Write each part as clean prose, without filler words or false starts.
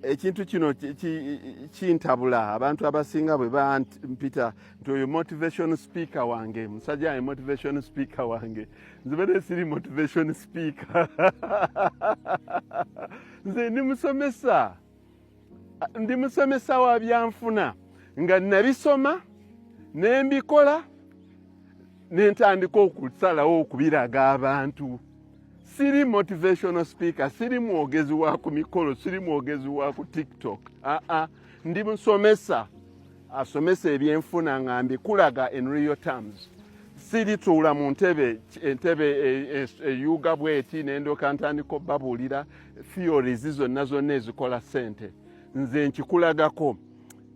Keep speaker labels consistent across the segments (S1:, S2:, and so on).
S1: ekintu kino kintabula abantu abasinga bwe bampita nti oyo motivation speaker wange musajja ye motivation speaker wange nzibere siri motivation speaker nze ndi musomesa wa byanfuna nga nabisoma nembikola nentandika okusalawo okubiraga abantu. Siri motivational speaker, siri mwogezi wa ku mikolo, siri mwogezi wa ku TikTok. Ndi musomesa asomesa ebyenfuna nga mbikulaga in real terms. Siri tuula mu entebe eyuga bweti nendoka ntandika obbabulira theories zonna zonna ezikola ssente. Nze nkikulagako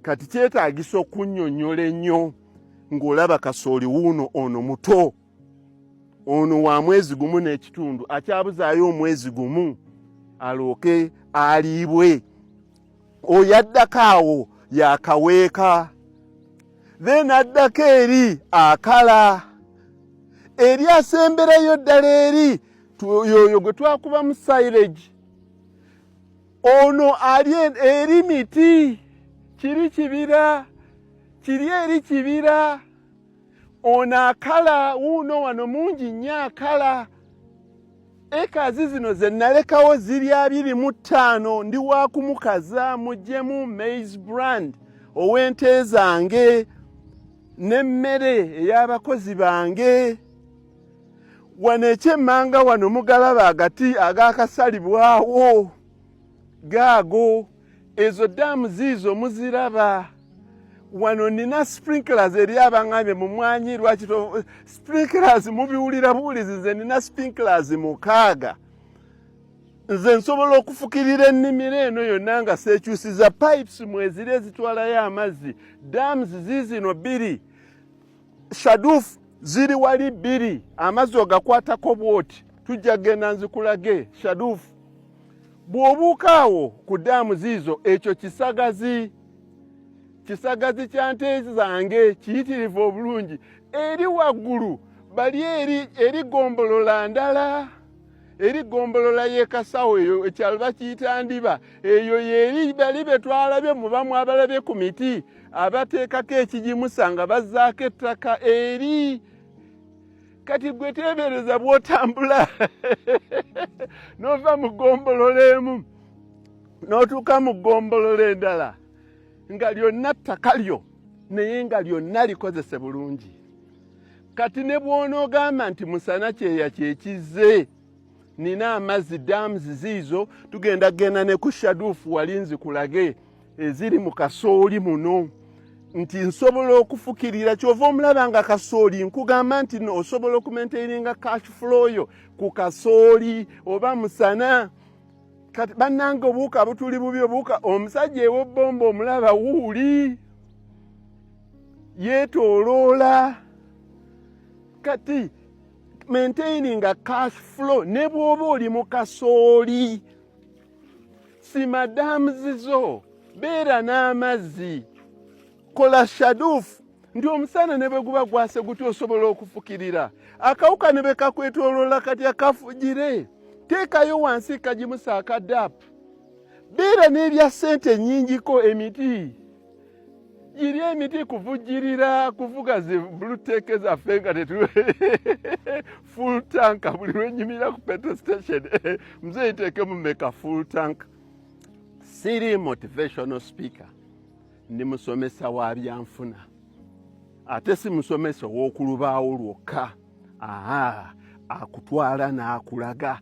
S1: kati kyetaagisa okunnyonnyola ennyo ng'olaba kasooli wuuno ono muto. Ono wa mwezi gumu n'ekitundu akyabuzaayo omwezi gumu alooke aliibwe. Oyo addako awo yakaweeka, then addako eri akala, eri asemberayo ddala eri yoyo gwe twakuba mu silage. Ono ali eri miti, kiri kibira, kiri eri kibira. Ono akala wuuno wano mungi nnyo akala. Ekazi zino ze nalekawo ziri 25 ndi wakumukaza muggyemu maize brand ow'ente zange n'emmere ey'abakozi bange. Wano ekyemmanga wano mugalaba agati agakasalibwawo gaago, ezo daamu ziizo muziraba. Wano nina sprinklers eri abangambe mu mwanyi lwaki sprinklers mubiwulira buwulizi nze nina sprinklers mukaaga. Nze nsobola okufukirira ennimiro eno yonna nga seekyusiza pipes mweziri ezitwalayo amazzi. Dams ziizino 2, Shadoof ziri wali 2, amazzi ogakwatako bwoti tujja genda nzikulage Shadoof. Bw'obuukaawo ku daamu ziizo ekyo kisagazi kya nte zange kiyitirivu obulungi. Eri waggulu bali eri gombolola ndala, eri gombolola y'ekasawo eyo ekyalo bakiyita Ndiba. Eyo yeri bali betwalabye mubamu abalabye ku miti abateekako ekigimusa nga bazzaako ettaka eri. Kati gwe teebereza bw'otambula n'ova mu gombolola emu n'otuuka mu gombolola endala nga lyonna ttaka lyo naye nga lyonna likozese bulungi. Kati ne bw'onoogamba nti musana kyeya kyekizze, nina amazzi dams ziizo tugenda ne ku Shadoof wali nzikulage eziri mu kasooli muno nti nsobola okufukirira. Kyova omulaba nga kasooli nkugamba nti osobola okumaintaininga cash flow yo ku kasooli oba musana. Kati bannange obuuka butuli bubi, obuuka omusajja ew'ebbomba omulaba wuuli yeetooloola. Kati maintaining a cash flow ne bw'oba oli mu kasooli si madamu zo, beera n'amazzi, kola Shadoof nti omusana ne bwe guba gwase guti osobola okufukirira. Akawuka ne bekakwetooloola kati akafugire, teekayo wansi kagimusa akadapu. Beera n'ebya ssente nnyingiko emiti. Giri emiti kuvujjirira kuvuga zi bluteeke zaffe nga full tank buli lwennyumira ku petrol station muzeeyi teekemu mmeka full tank. Siri motivational speaker, ndi musomesa wa byanfuna. Ate si musomesa w'okulubaawo lwokka. Akutwala n'akulaga.